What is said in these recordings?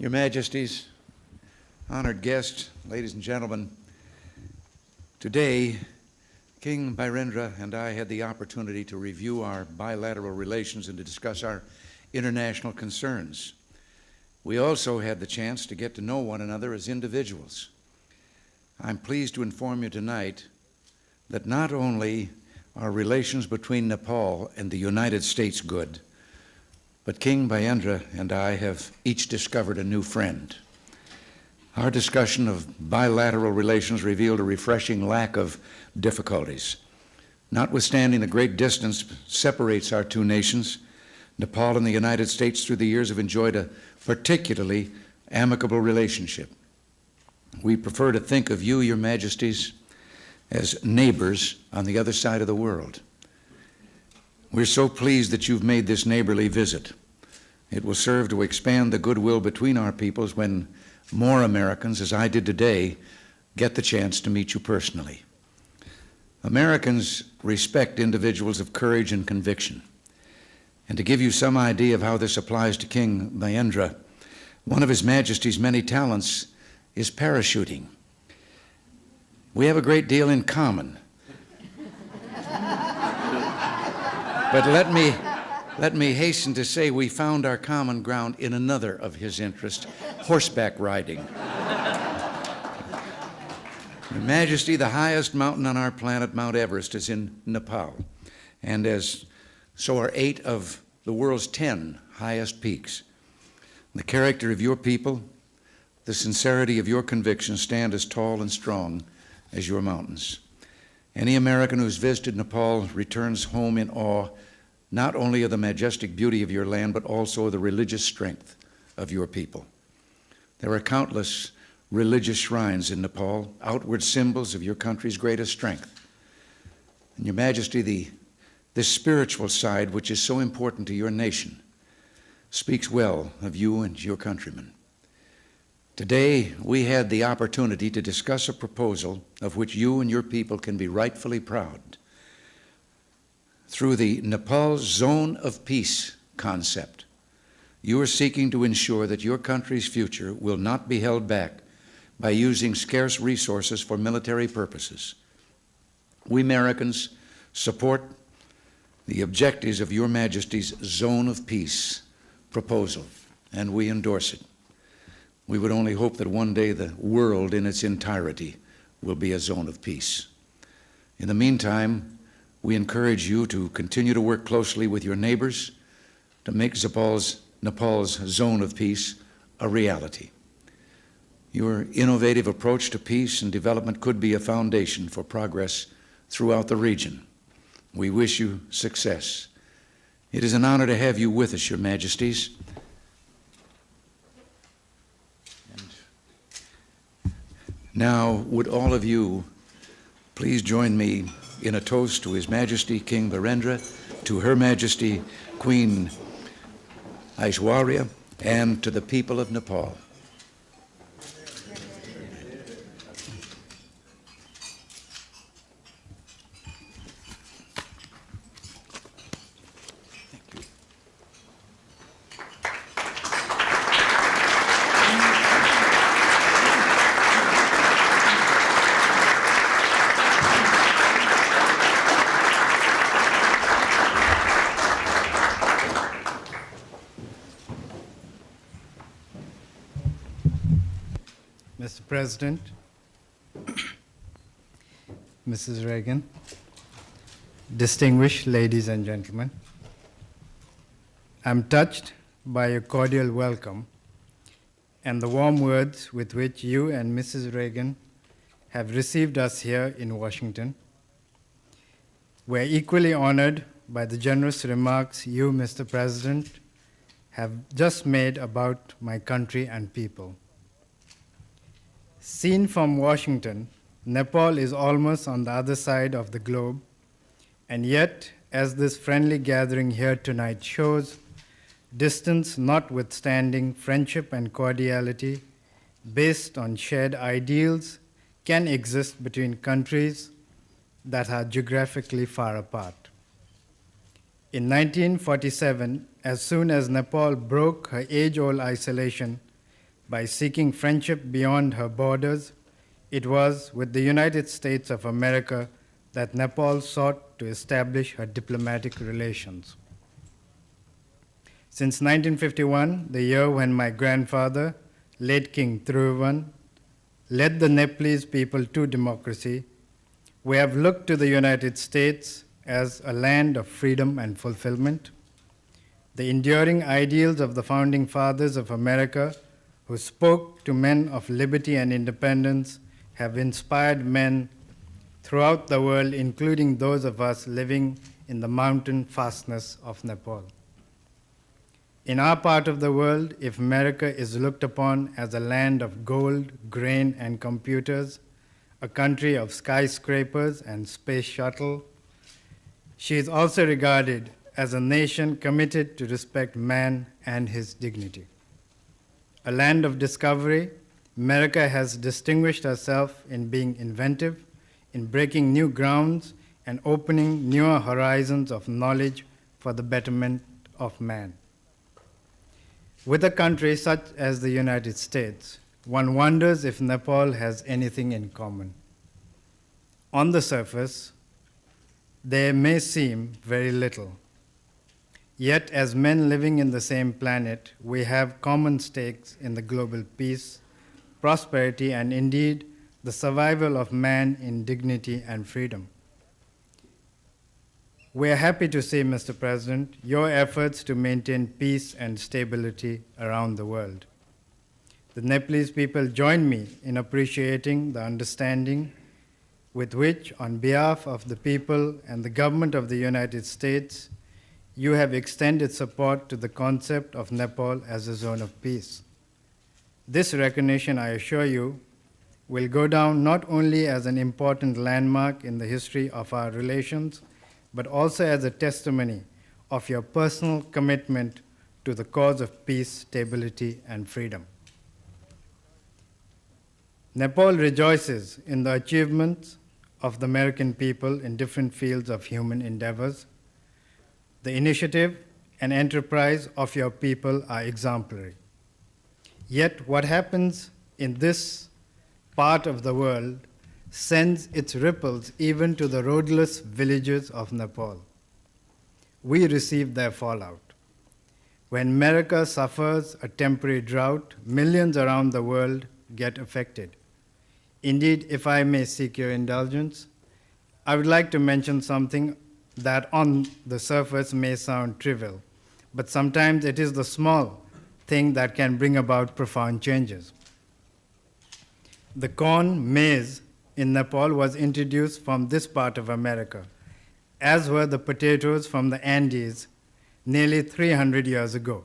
Your Majesties, honored guests, ladies and gentlemen, today King Birendra and I had the opportunity to review our bilateral relations and to discuss our international concerns. We also had the chance to get to know one another as individuals. I'm pleased to inform you tonight that not only are relations between Nepal and the United States good, but King Birendra and I have each discovered a new friend. Our discussion of bilateral relations revealed a refreshing lack of difficulties. Notwithstanding the great distance separates our two nations, Nepal and the United States through the years have enjoyed a particularly amicable relationship. We prefer to think of you, Your Majesties, as neighbors on the other side of the world. We're so pleased that you've made this neighborly visit. It will serve to expand the goodwill between our peoples when more Americans, as I did today, get the chance to meet you personally. Americans respect individuals of courage and conviction. And to give you some idea of how this applies to King Birendra, one of His Majesty's many talents is parachuting. We have a great deal in common. But let me hasten to say we found our common ground in another of his interests, horseback riding. Your Majesty, the highest mountain on our planet, Mount Everest, is in Nepal, and so are 8 of the world's 10 highest peaks. The character of your people, the sincerity of your convictions stand as tall and strong as your mountains. Any American who's visited Nepal returns home in awe not only of the majestic beauty of your land, but also of the religious strength of your people. There are countless religious shrines in Nepal, outward symbols of your country's greatest strength. And Your Majesty, this spiritual side, which is so important to your nation, speaks well of you and your countrymen. Today, we had the opportunity to discuss a proposal of which you and your people can be rightfully proud. Through the Nepal Zone of Peace concept, you are seeking to ensure that your country's future will not be held back by using scarce resources for military purposes. We Americans support the objectives of Your Majesty's Zone of Peace proposal, and we endorse it. We would only hope that one day the world in its entirety will be a zone of peace. In the meantime, we encourage you to continue to work closely with your neighbors to make Nepal's zone of peace a reality. Your innovative approach to peace and development could be a foundation for progress throughout the region. We wish you success. It is an honor to have you with us, Your Majesties. Now, would all of you please join me in a toast to His Majesty King Birendra, to Her Majesty Queen Aishwarya, and to the people of Nepal. Mr. President, Mrs. Reagan, distinguished ladies and gentlemen, I'm touched by your cordial welcome and the warm words with which you and Mrs. Reagan have received us here in Washington. We're equally honored by the generous remarks you, Mr. President, have just made about my country and people. Seen from Washington, Nepal is almost on the other side of the globe, and yet, as this friendly gathering here tonight shows, distance notwithstanding, friendship and cordiality based on shared ideals can exist between countries that are geographically far apart. In 1947, as soon as Nepal broke her age-old isolation, by seeking friendship beyond her borders, it was with the United States of America that Nepal sought to establish her diplomatic relations. Since 1951, the year when my grandfather, late King Thiruvan, led the Nepalese people to democracy, we have looked to the United States as a land of freedom and fulfillment. The enduring ideals of the founding fathers of America, who spoke to men of liberty and independence, have inspired men throughout the world, including those of us living in the mountain fastness of Nepal. In our part of the world, if America is looked upon as a land of gold, grain, and computers, a country of skyscrapers and space shuttle, she is also regarded as a nation committed to respect man and his dignity. A land of discovery, America has distinguished herself in being inventive, in breaking new grounds, and opening newer horizons of knowledge for the betterment of man. With a country such as the United States, one wonders if Nepal has anything in common. On the surface, there may seem very little. Yet, as men living in the same planet, we have common stakes in the global peace, prosperity, and indeed the survival of man in dignity and freedom. We are happy to see, Mr. President, your efforts to maintain peace and stability around the world. The Nepalese people join me in appreciating the understanding with which, on behalf of the people and the government of the United States, you have extended support to the concept of Nepal as a zone of peace. This recognition, I assure you, will go down not only as an important landmark in the history of our relations, but also as a testimony of your personal commitment to the cause of peace, stability, and freedom. Nepal rejoices in the achievements of the American people in different fields of human endeavors. The initiative and enterprise of your people are exemplary. Yet what happens in this part of the world sends its ripples even to the roadless villages of Nepal. We receive their fallout. When America suffers a temporary drought, millions around the world get affected. Indeed, if I may seek your indulgence, I would like to mention something that on the surface may sound trivial, but sometimes it is the small thing that can bring about profound changes. The corn, maize, in Nepal was introduced from this part of America, as were the potatoes from the Andes nearly 300 years ago.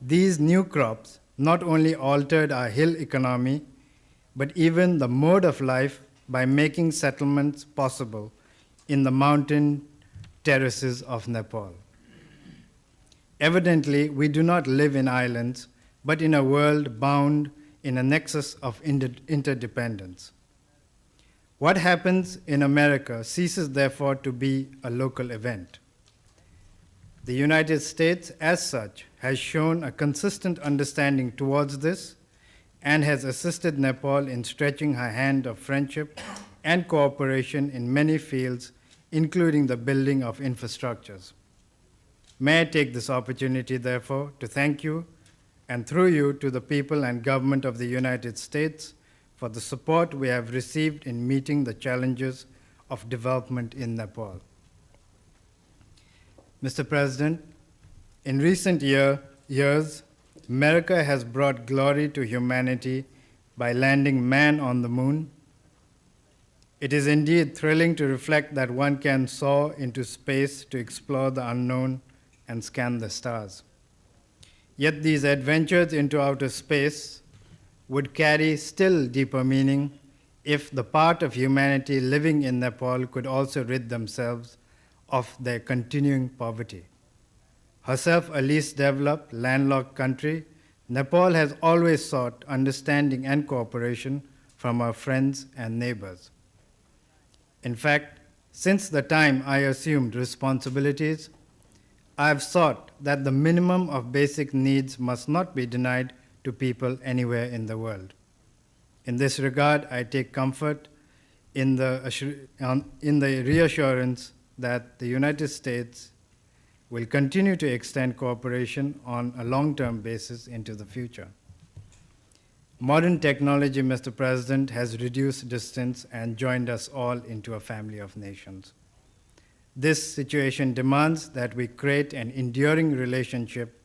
These new crops not only altered our hill economy, but even the mode of life by making settlements possible in the mountain terraces of Nepal. Evidently, we do not live in islands, but in a world bound in a nexus of interdependence. What happens in America ceases, therefore, to be a local event. The United States, as such, has shown a consistent understanding towards this and has assisted Nepal in stretching her hand of friendship and cooperation in many fields, including the building of infrastructures. May I take this opportunity, therefore, to thank you, and through you to the people and government of the United States, for the support we have received in meeting the challenges of development in Nepal. Mr. President, in recent years, America has brought glory to humanity by landing man on the moon. It is indeed thrilling to reflect that one can soar into space to explore the unknown and scan the stars. Yet these adventures into outer space would carry still deeper meaning if the part of humanity living in Nepal could also rid themselves of their continuing poverty. Herself a least developed, landlocked country, Nepal has always sought understanding and cooperation from her friends and neighbors. In fact, since the time I assumed responsibilities, I have sought that the minimum of basic needs must not be denied to people anywhere in the world. In this regard, I take comfort in the reassurance that the United States will continue to extend cooperation on a long-term basis into the future. Modern technology, Mr. President, has reduced distance and joined us all into a family of nations. This situation demands that we create an enduring relationship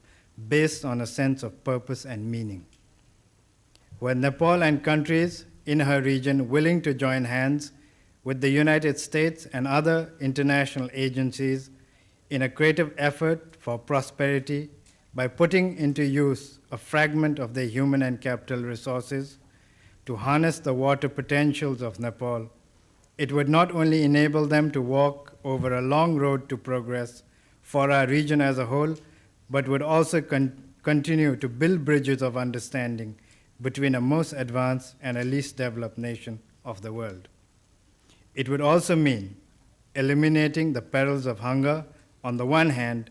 based on a sense of purpose and meaning. Were Nepal and countries in her region willing to join hands with the United States and other international agencies in a creative effort for prosperity by putting into use a fragment of their human and capital resources to harness the water potentials of Nepal, it would not only enable them to walk over a long road to progress for our region as a whole, but would also continue to build bridges of understanding between a most advanced and a least developed nation of the world. It would also mean eliminating the perils of hunger on the one hand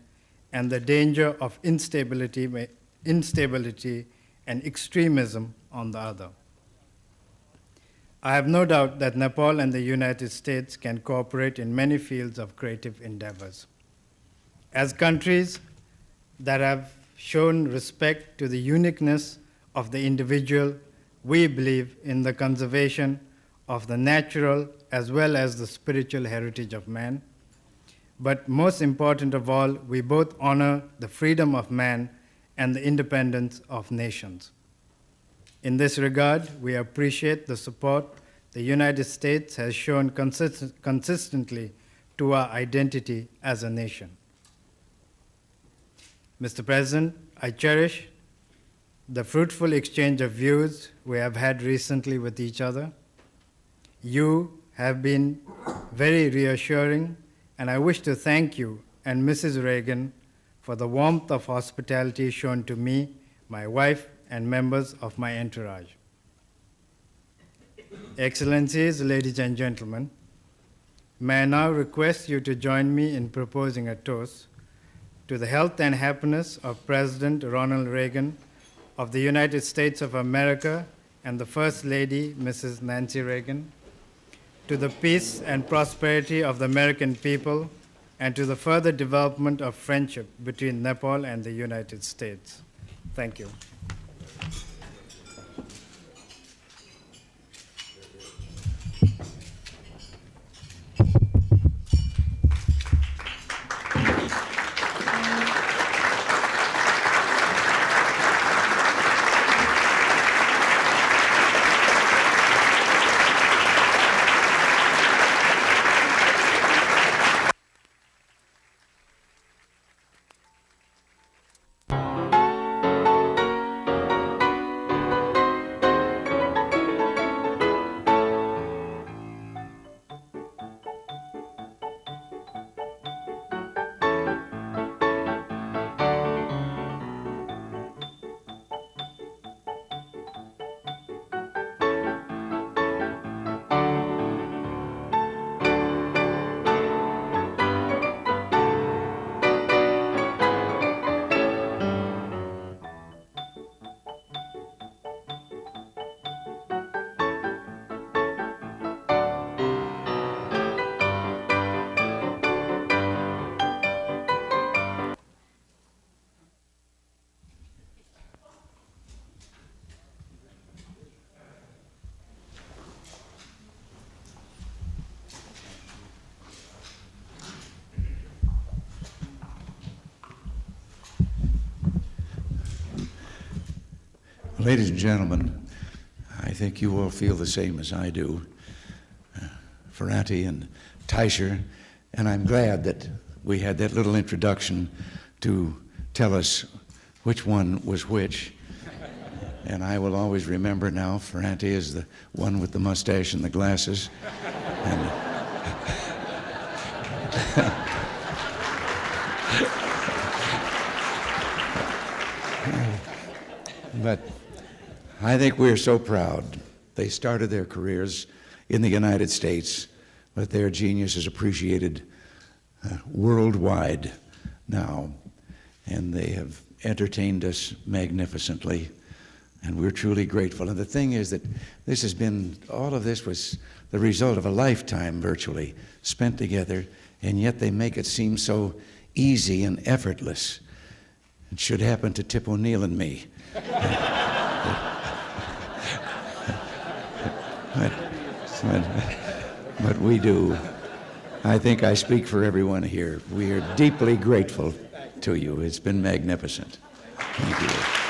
and the danger of instability and extremism on the other. I have no doubt that Nepal and the United States can cooperate in many fields of creative endeavors. As countries that have shown respect to the uniqueness of the individual, we believe in the conservation of the natural as well as the spiritual heritage of man. But most important of all, we both honor the freedom of man and the independence of nations. In this regard, we appreciate the support the United States has shown consistently to our identity as a nation. Mr. President, I cherish the fruitful exchange of views we have had recently with each other. You have been very reassuring, and I wish to thank you and Mrs. Reagan for the warmth of hospitality shown to me, my wife, and members of my entourage. Excellencies, ladies and gentlemen, may I now request you to join me in proposing a toast to the health and happiness of President Ronald Reagan of the United States of America and the First Lady, Mrs. Nancy Reagan, to the peace and prosperity of the American people, and to the further development of friendship between Nepal and the United States. Thank you. Ladies and gentlemen, I think you all feel the same as I do. Ferranti and Teicher, and I'm glad that we had that little introduction to tell us which one was which. And I will always remember now, Ferranti is the one with the mustache and the glasses. And but I think we're so proud. They started their careers in the United States, but their genius is appreciated worldwide now, and they have entertained us magnificently And we're truly grateful. And the thing is that all of this was the result of a lifetime virtually spent together, and yet they make it seem so easy and effortless. It should happen to Tip O'Neill and me. But we do. I think I speak for everyone here. We are deeply grateful to you. It's been magnificent. Thank you.